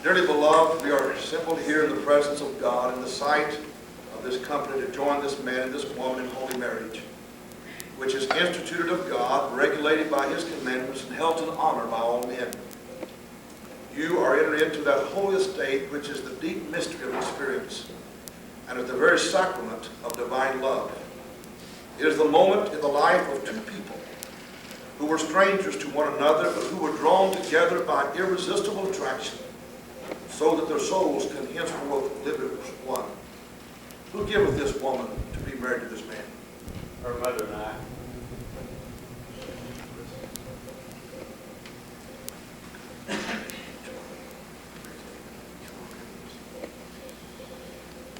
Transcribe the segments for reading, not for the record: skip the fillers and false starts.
Dearly beloved, we are assembled here in the presence of God in the sight of this company to join this man and this woman in holy marriage, which is instituted of God, regulated by His commandments, and held in honor by all men. You are entered into that holy estate, which is the deep mystery of experience, and is the very sacrament of divine love. It is the moment in the life of two people who were strangers to one another, but who were drawn together by irresistible attraction, so that their souls can henceforth live as one. Who giveth this woman to be married to this man? Her mother and I.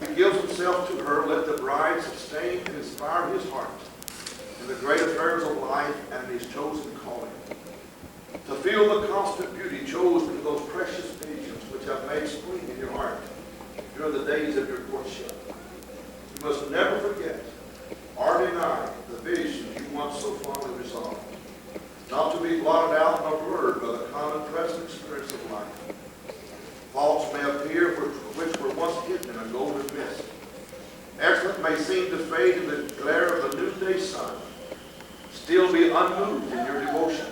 He gives himself to her. Let the bride sustain and inspire his heart in the great affairs of life and in his chosen calling. To feel the constant beauty chosen in those precious visions which have made spring in your heart during the days of your courtship. You must never forget or deny the visions you once so fondly resolved, not to be blotted out nor blurred by the common present experience of life. Faults may appear which were once hidden in a golden mist. Excellence may seem to fade in the glare of the noonday sun. Still be unmoved in your devotion.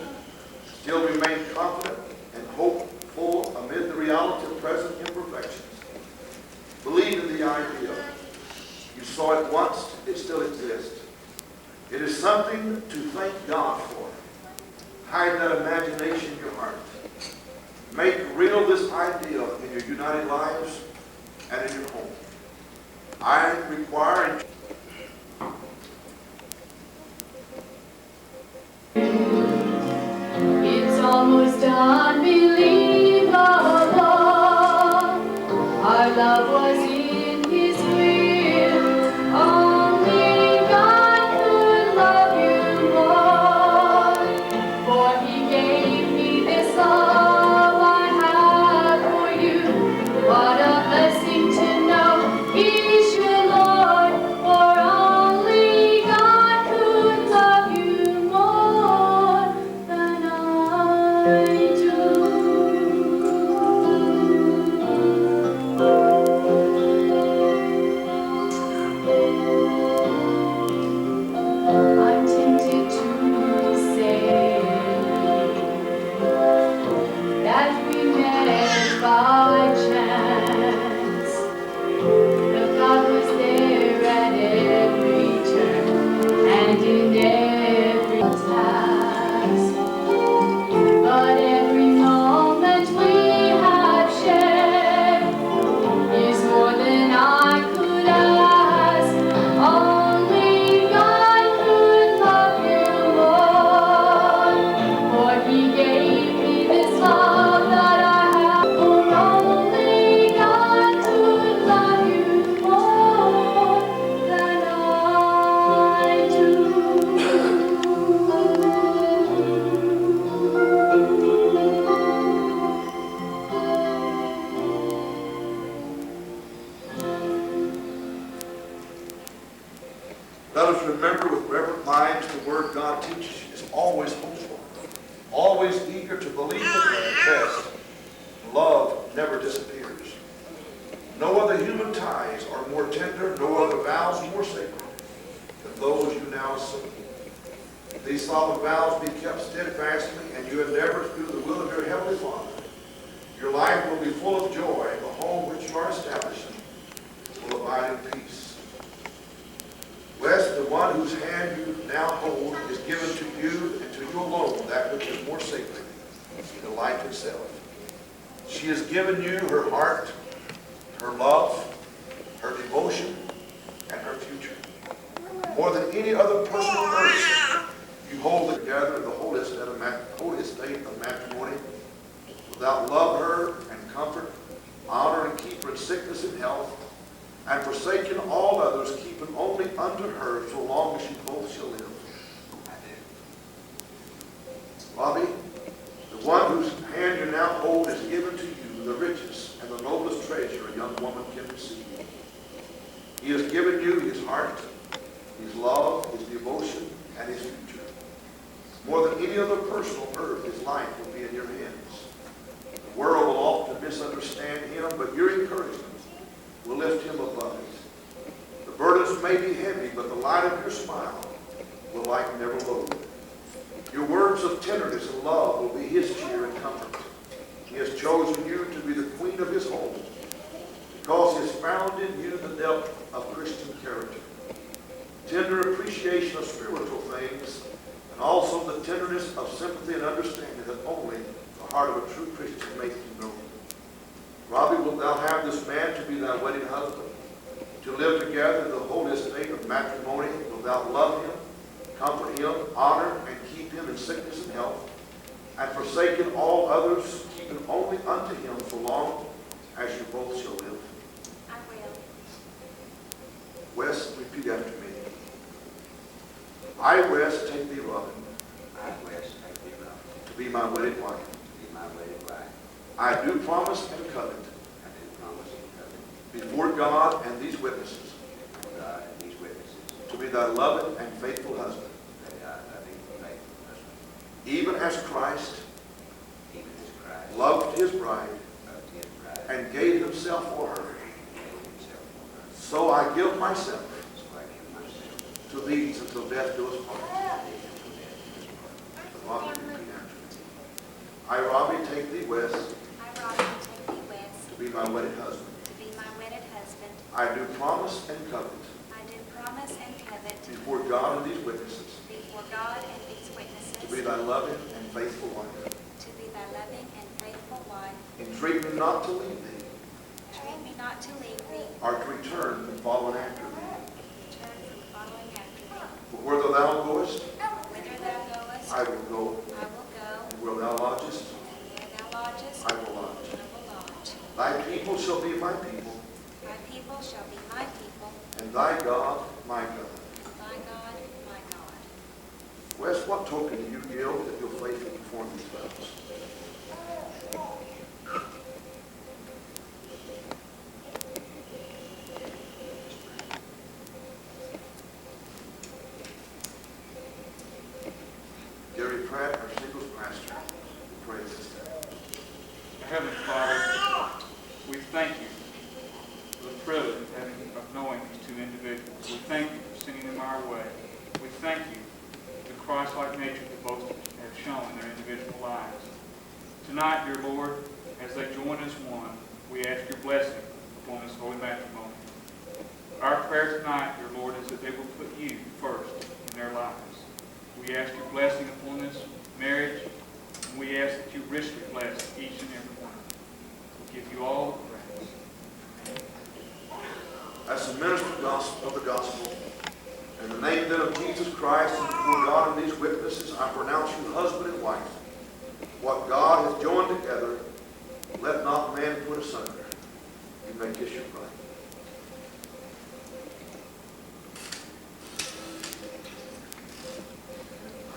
Still remain confident and hopeful amid the reality of present imperfections. Believe in the ideal. You saw it once, it still exists. It is something to thank God for. Hide that imagination in your heart. Make real this ideal in your united lives and in your home. I require It's almost unbelievable. Our love was in His will. Only God could love you more. For He gave me this love I have for you. What a blessing to know He's your Lord. For only God could love you more than I do. I'm tempted to say that we met by chance, but God was there at every turn and in every task. But every moment we have shared is more than I could ask. Only God could love you more, for He gave me this love that I have. For only God could love you more than I do. Let us remember with reverent minds the word God teaches is always hopeful, always eager to believe the best. Love never disappears. No other human ties are more tender, no other vows more sacred than those you now assume. These solemn vows be kept steadfastly, and you endeavor to do the will of your Heavenly Father. Your life will be full of joy. The home which you are establishing will abide in peace. Blessed the one whose hand you now hold is given to you and to you alone that which is more sacred than life itself. She has given you her heart, her love, her devotion, and her future. More than any other person on earth, you hold together in the holy estate of matrimony. Without love her and comfort, honor and keep her in sickness and health, and forsaking all others, keeping only unto her so long as you both shall live. Bobby, the one whose hand you now hold is given to you the richest and the noblest treasure a young woman can receive. He has given you his heart, his love, his devotion, and his future. More than any other person on earth, his life will be in your hands. The world will often misunderstand smile will like never load. Your words of tenderness and love will be his cheer and comfort. He has chosen you to be the queen of his home because he has found in you the depth of Christian character, tender appreciation of spiritual things, and also the tenderness of sympathy and understanding that only the heart of a true Christian makes you know. Robbie, wilt thou have this man to be thy wedded husband, to live together in the holy estate of matrimony? Wilt thou love him, comfort him, honor and keep him in sickness and health, and forsaking all others, keeping only unto him so long as you both shall live? I will. Wes, repeat after me. I, Wes, take thee, Robin, I, Wes, take thee, Robin, to be my wedded wife. to be my wedded wife. I do promise and covenant I do promise and covenant before God and these witnesses before God and these witnesses to be thy loving and faithful husband, that I love and faithful husband, even as Christ even as Christ loved his bride loved his bride and gave himself for her. and gave himself for her. So I give myself So I give myself to these until death do us part. to thee until death do us part. Robbie, repeat after me. I, Robbie, take thee, Wes, I, Robin, take thee, Wes, to be my wedded husband. to be my wedded husband. I do promise and covenant I do promise and covet before God and these witnesses before God and these to be witnesses thy loving and faithful wife. to be thy loving and faithful wife. Entreat me not to leave thee Treat me not to leave thee, or to return from following after thee. return from following after thee. For whither thou goest, Whither thou goest, I will go, I will go, and where thou lodgest, and where thou lodgest, I will lodge. I will lodge. Thy people shall be my people, Thy people shall be my people, and thy God my God. thy God my God. Wes, what token do you give that you'll faithfully perform these vows? Gary Pratt, our singles pastor, prays this day. Heavenly Father, we thank you for the privilege of knowing these two individuals. We thank you for sending them our way. We thank you for the Christ-like nature that both have shown in their individual lives. Tonight, dear Lord, as they join as one, we ask your blessing upon this holy matrimony. Our prayer tonight, dear Lord, is that they will put you first in their lives. We ask your blessing upon this marriage, and we ask that you richly bless each and every one. We give you all the praise. As the minister of the gospel, in the name then of Jesus Christ and before God and these witnesses, I pronounce you husband and wife. What God has joined together, let not man put asunder. You may kiss your bride.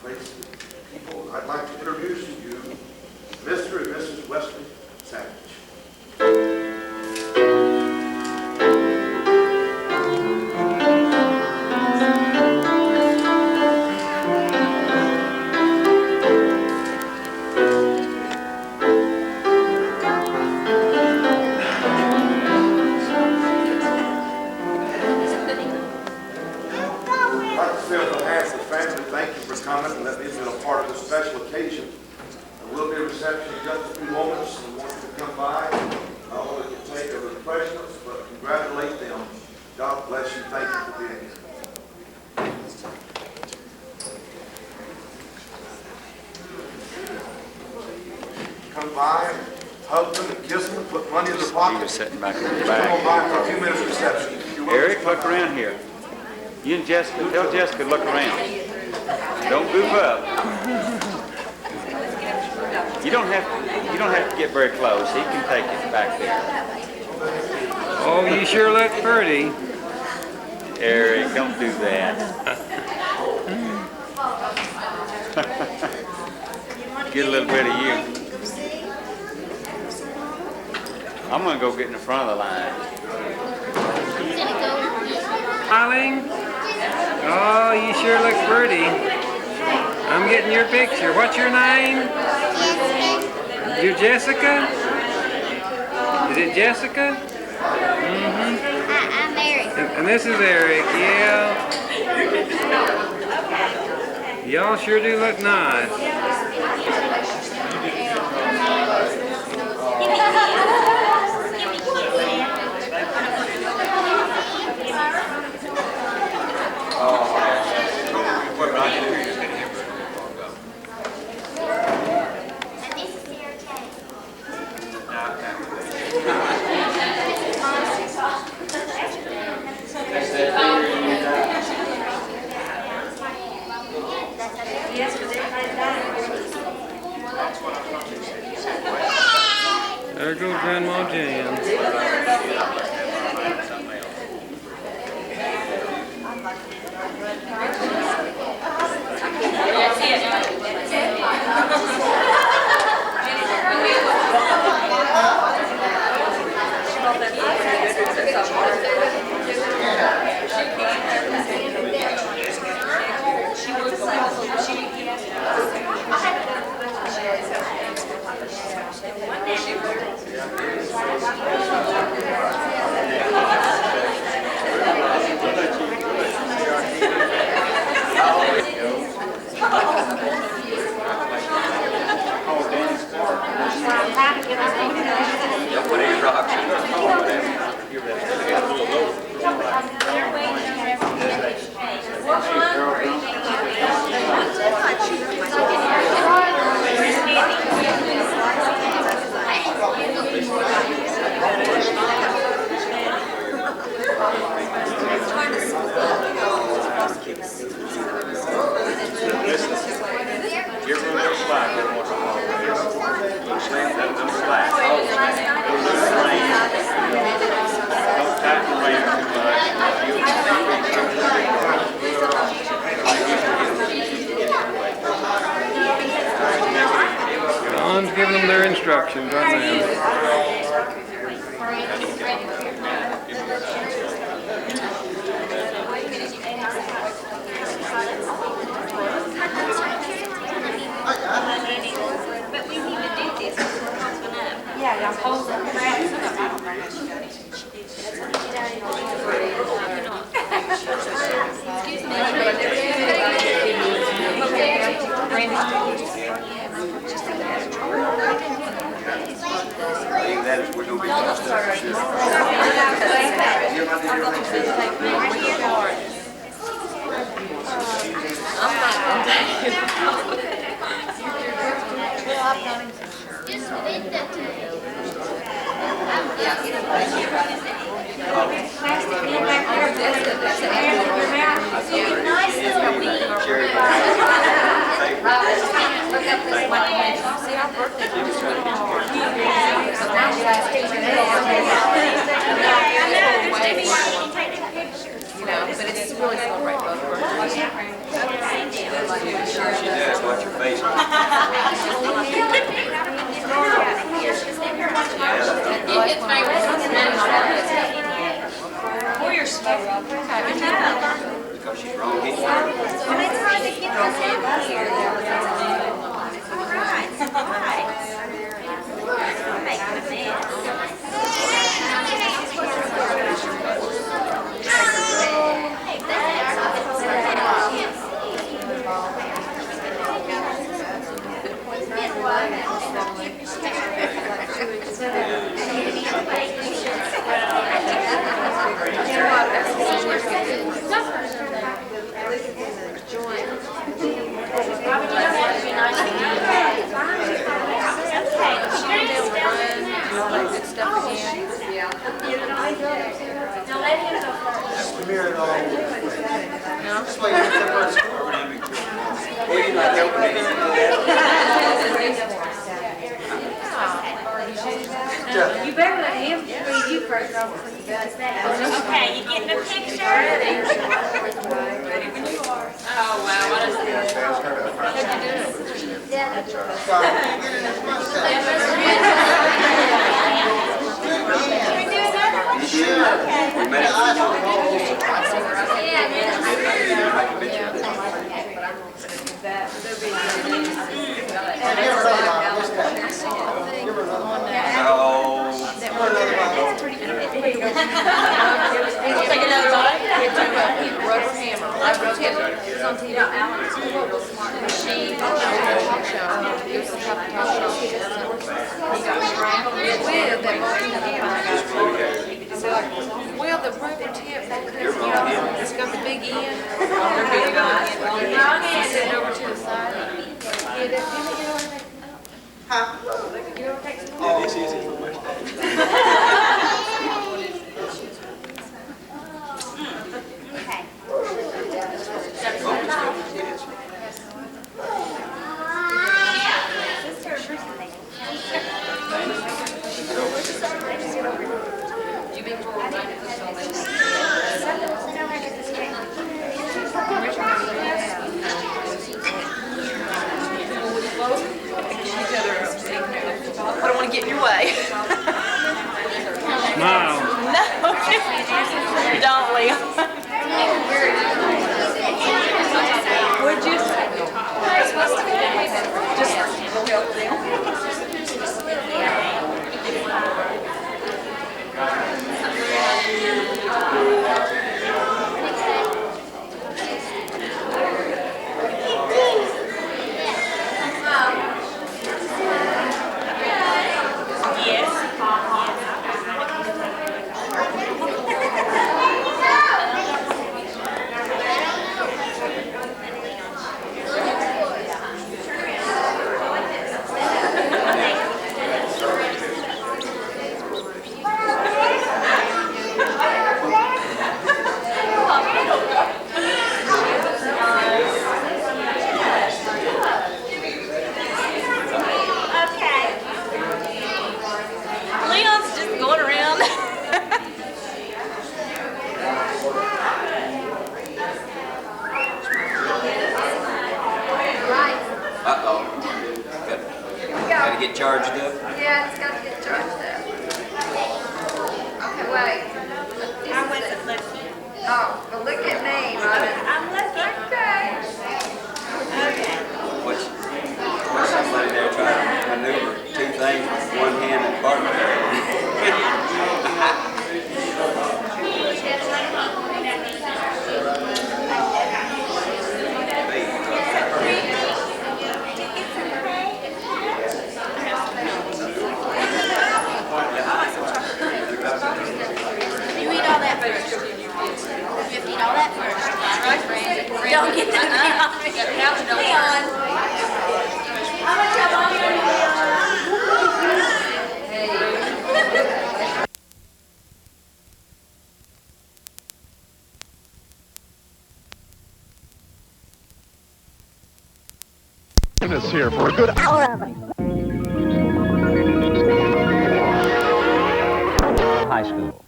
Praise people, I'd like to introduce to you Mr. and Mrs. Wesley Savage. I'd like to say on behalf of the family, thank you for coming and letting me be a part of this special occasion. There will be a reception in just a few moments. We want you to come by. Not only to take their refreshments, but congratulate them. God bless you. Thank you for being here. Come by, hug them and kiss them and put money in their pocket. He was sitting back in the Just come on by back. for a few minutes reception. You're welcome. Eric, look around here. You and Jessica, tell Jessica to look around. Don't goof up. You don't have to get very close. He can take it back there. Oh, you sure look pretty. Eric, don't do that. Get a little bit of you. I'm gonna go get in the front of the line. Smiling? Oh, you sure look pretty. I'm getting your picture. What's your name? Jessica. You Jessica? Is it Jessica? I'm Eric. And this is Eric, yeah. Y'all sure do look nice. There goes Grandma Jan. Don's giving them their instructions right now. But we need to do this because we're helping up. Yeah, I'm holding up. I don't know how much you got. Excuse me. That is, we're going to be Watch your face. Because she's wrong. You better let him read you first before you does that. Okay, you getting a picture? Ready when you are. Oh, wow, what is this? How'd you do it? Take another bite. Rubber hammer. I wrote Well, the rubber tip, it's got the big end. They're big guys. Set it over to the side. Yeah, this is it for mustache. I don't want to get in your way. Smile. No, don't, Leon. Would you? Just go help them. Leon's just going around. Uh-oh. Gotta get charged up. Yeah, it's got to get charged up. Okay, wait. I wasn't looking. Oh, well, look at me, Mother. I'm looking. Okay. What's somebody there trying to maneuver two things with one hand and partner? You eat all that first. You have to eat all that first. Don't get that out. Leon. How much have I Us here for a good hour. High school.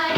I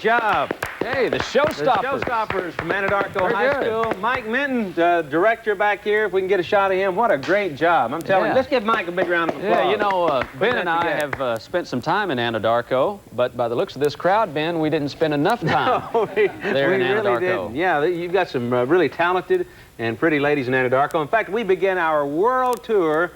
job. Hey, the The showstoppers. Showstoppers from Anadarko Very High good. School. Mike Minton, director back here. If we can get a shot of him, what a great job. I'm telling you. Yeah. Let's give Mike a big round of applause. Yeah, you know, Ben that and I together. have spent some time in Anadarko, but by the looks of this crowd, Ben, we didn't spend enough time we there in really Anadarko. didn't. Yeah, you've got some really talented and pretty ladies in Anadarko. In fact, we begin our world tour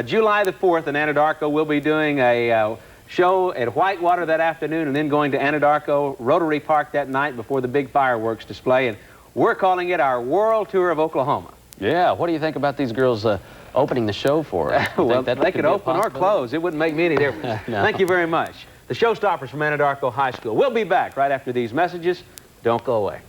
July the 4th in Anadarko. We'll be doing a show at Whitewater that afternoon and then going to Anadarko Rotary Park that night before the big fireworks display. And we're calling it our World Tour of Oklahoma. Yeah, what do you think about these girls opening the show for us? You Well, think that they could could be a open or possibility? close. It wouldn't make me any difference. No. Thank you very much. The Showstoppers from Anadarko High School. We'll be back right after these messages. Don't go away.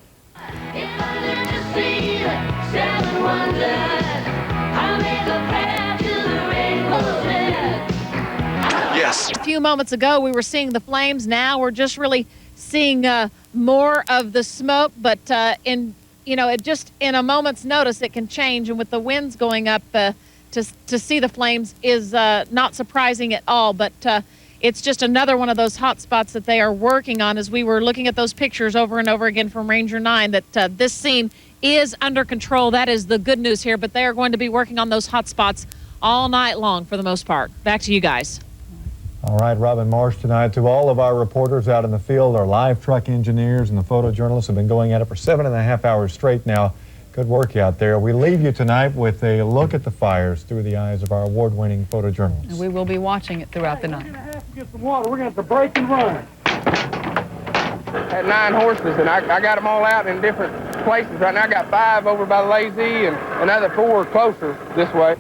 Yes. A few moments ago, we were seeing the flames. Now we're just really seeing more of the smoke. But in a moment's notice, it can change. And with the winds going up, to see the flames is not surprising at all. But it's just another one of those hot spots that they are working on. As we were looking at those pictures over and over again from Ranger 9, that this scene is under control. That is the good news here. But they are going to be working on those hot spots all night long for the most part. Back to you guys. All right, Robin Marsh tonight. To all of our reporters out in the field, our live truck engineers and the photojournalists have been going at it for 7.5 hours straight now. Good work out there. We leave you tonight with a look at the fires through the eyes of our award-winning photojournalists. And we will be watching it throughout the night. We're going to have to get some water. We're going to have to break and run. Had 9 horses, and I got them all out in different places. Right now I got 5 over by the Lazy and another 4 closer this way.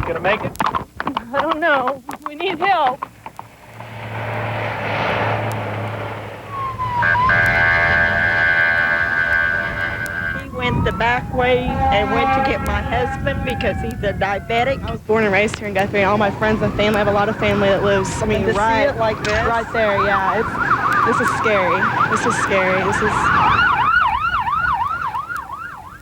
Gonna make it? I don't know. We need help. He went the back way and went to get my husband because he's a diabetic. I was born and raised here in Guthrie. All my friends and family, I have a lot of family that lives, To see it like this? right there, yeah. This is scary. This is scary.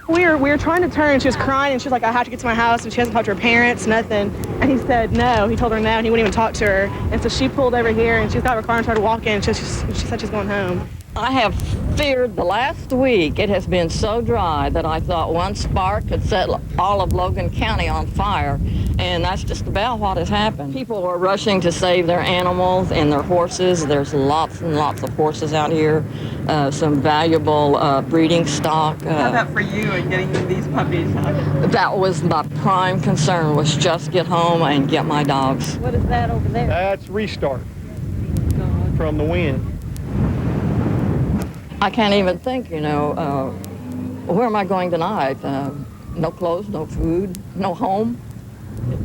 We were trying to turn, and she was crying, and she was like, I have to get to my house, and she hasn't talked to her parents, nothing. And he said no. He told her no, and he wouldn't even talk to her. And so she pulled over here, and she's got her car and started walking, and she said she's going home. I have feared the last week. It has been so dry that I thought one spark could set all of Logan County on fire, and that's just about what has happened. People are rushing to save their animals and their horses. There's lots and lots of horses out here, some valuable breeding stock. How about for you and getting these puppies? That was my prime concern, was just get home and get my dogs. What is that over there? That's restart from the wind. I can't even think, where am I going tonight? No clothes, no food, no home.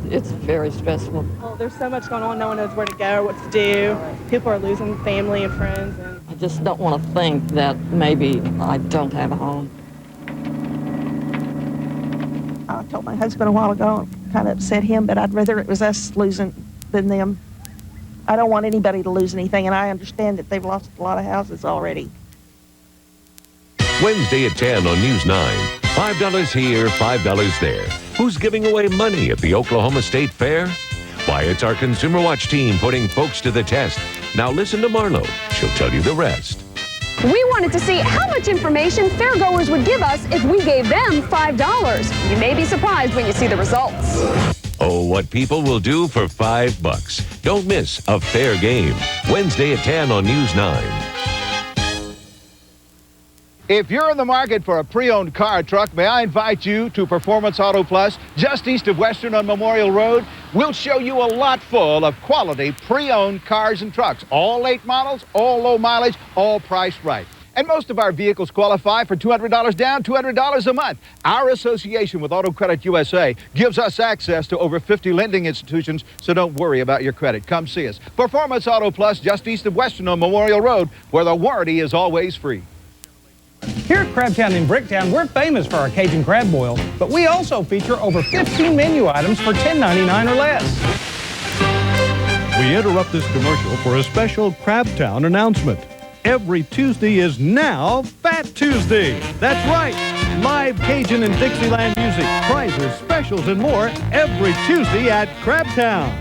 It's very stressful. Well, there's so much going on, no one knows where to go or what to do. People are losing family and friends. And I just don't want to think that maybe I don't have a home. I told my husband a while ago, kind of upset him, but I'd rather it was us losing than them. I don't want anybody to lose anything, and I understand that they've lost a lot of houses already. Wednesday at 10 on News 9. $5 here, $5 there. Who's giving away money at the Oklahoma State Fair? Why, it's our Consumer Watch team putting folks to the test. Now listen to Marlo. She'll tell you the rest. We wanted to see how much information fairgoers would give us if we gave them $5. You may be surprised when you see the results. Oh, what people will do for $5. Don't miss a fair game. Wednesday at 10 on News 9. If you're in the market for a pre-owned car or truck, may I invite you to Performance Auto Plus, just east of Western on Memorial Road. We'll show you a lot full of quality pre-owned cars and trucks. All late models, all low mileage, all priced right. And most of our vehicles qualify for $200 down, $200 a month. Our association with Auto Credit USA gives us access to over 50 lending institutions, so don't worry about your credit. Come see us. Performance Auto Plus, just east of Western on Memorial Road, where the warranty is always free. Here at Crabtown in Bricktown, we're famous for our Cajun crab boil, but we also feature over 15 menu items for $10.99 or less. We interrupt this commercial for a special Crabtown announcement. Every Tuesday is now Fat Tuesday. That's right. Live Cajun and Dixieland music, prizes, specials, and more every Tuesday at Crabtown.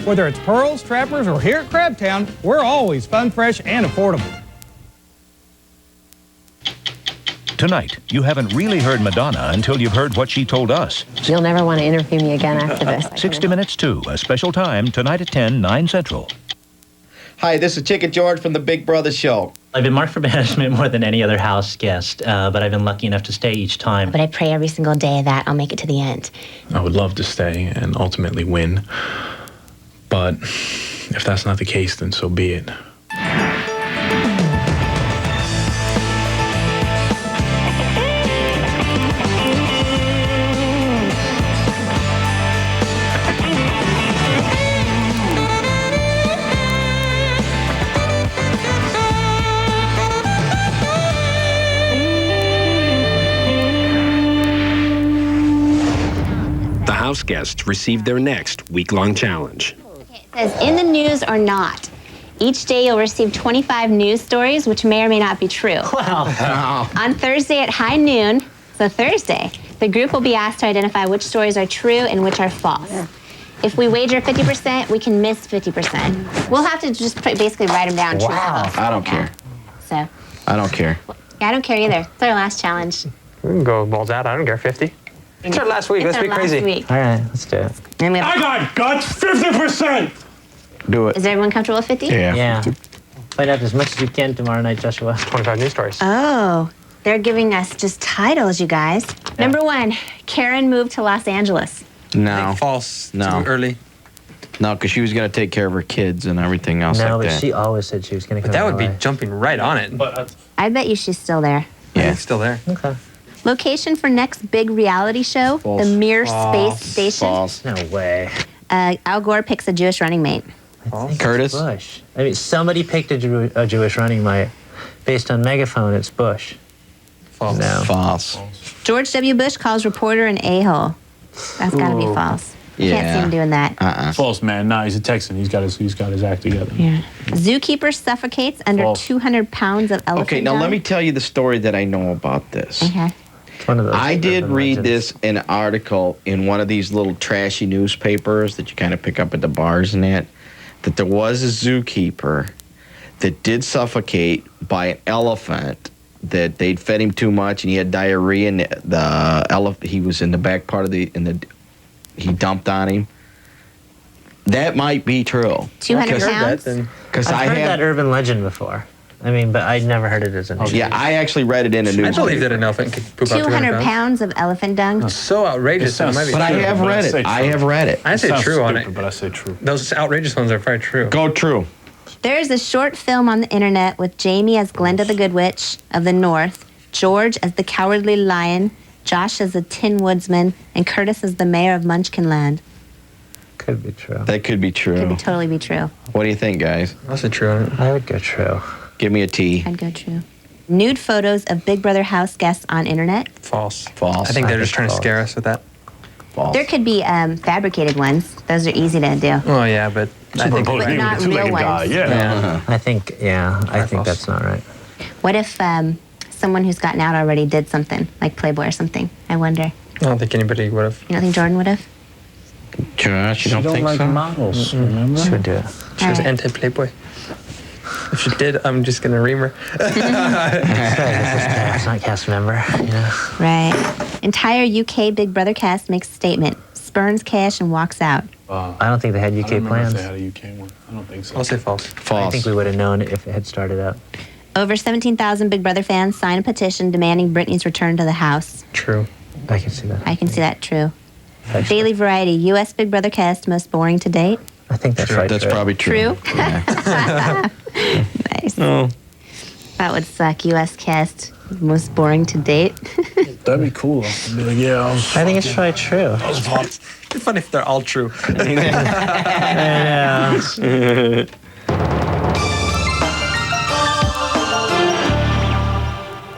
Whether it's Pearls, Trappers, or here at Crabtown, we're always fun, fresh, and affordable. Tonight, you haven't really heard Madonna until you've heard what she told us. You'll never want to interview me again after this. 60 Minutes 2, a special time, tonight at 10, 9 Central. Hi, this is Chicken George from The Big Brother Show. I've been marked for banishment more than any other house guest, but I've been lucky enough to stay each time. But I pray every single day that I'll make it to the end. I would love to stay and ultimately win, but if that's not the case, then so be it. House guests received their next week-long challenge. It says, in the news or not. Each day you'll receive 25 news stories, which may or may not be true. Wow. On Thursday at high noon, so Thursday, the group will be asked to identify which stories are true and which are false. If we wager 50%, we can miss 50%. We'll have to just basically write them down. Wow. True. I don't care. So. I don't care. Yeah, I don't care either. It's our last challenge. We can go balls out. I don't care. 50. It's our last week. It's Let's our be last crazy. week. All right, let's do it. And we have, I got guts 50%. Do it. is everyone comfortable with 50? Yeah. Find out as much as you can tomorrow night, Joshua. 25 news stories. Oh, they're giving us just titles, you guys. Yeah. Number 1, Karen moved to Los Angeles. No. False. No. Too early. No, because she was going to take care of her kids and everything else like No, but that. she always said she was going to come But that to would be LA. jumping right on it. But I bet you she's still there. Yeah. it's still there. Okay. Location for next big reality show, False. the Mir False. Space Station. False. No way. Al Gore picks a Jewish running mate. I think Curtis? it's Bush. I mean, somebody picked a Jewish running mate. Based on Megaphone, it's Bush. False. No. False. George W. Bush calls reporter an a-hole. That's got to be false. Yeah. Can't see him doing that. False, man. Nah, he's a Texan. He's got his act together. Yeah. Zookeeper suffocates under False. 200 pounds of elephant Okay, now dung. let me tell you the story that I know about this. Okay. It's one of those I did urban read legends. this in an article in one of these little trashy newspapers that you kind of pick up at the bars and that there was a zookeeper that did suffocate by an elephant, that they'd fed him too much and he had diarrhea, and the elephant, he was in the back part of he dumped on him. That might be true. 200 pounds? Because I've heard that urban legend before. I mean, but I'd never heard it as a news. Yeah, I actually read it in a I newspaper. believe that an elephant could poop out 200 pounds of elephant dung. So outrageous. It might be But I true. have read it. I have read it. I say Sounds true on stupid, it. but I say true. Those outrageous ones are probably true. Go true. There is a short film on the internet with Jamie as Glenda the Good Witch of the North, George as the Cowardly Lion, Josh as the Tin Woodsman, and Curtis as the mayor of Munchkinland. Could be true. That could be true. Could totally be true. What do you think, guys? I say true on it. I would go true. Give me a T. I'd go true. Nude photos of Big Brother house guests on internet. False. False. I think they're just trying to false. scare us with that. False. There could be fabricated ones. Those are easy to do. Oh yeah, but I think But not real ones. I think, I think that's not right. What if someone who's gotten out already did something, like Playboy or something? I wonder. I don't think anybody would have. You don't think Jordan would have? Josh, you don't think like so? models, remember? She would do it. She was All right. anti-Playboy. If she did, I'm just gonna ream her. It's not cast member, you know. Right. Entire UK Big Brother cast makes a statement, spurns cash, and walks out. I don't think they had UK plans. They had a UK one. I don't think so. I'll say false. False. I think we would have known if it had started out. Over 17,000 Big Brother fans sign a petition demanding Britney's return to the house. True. I can see that. I can see that true. Actually. Daily Variety, U.S. Big Brother cast most boring to date. I think that's right. That's probably true. True? Nice. No. That would suck. U.S. cast most boring to date. That'd be cool. I'd be like, yeah, I think it's probably true. It'd be funny if they're all true. I know.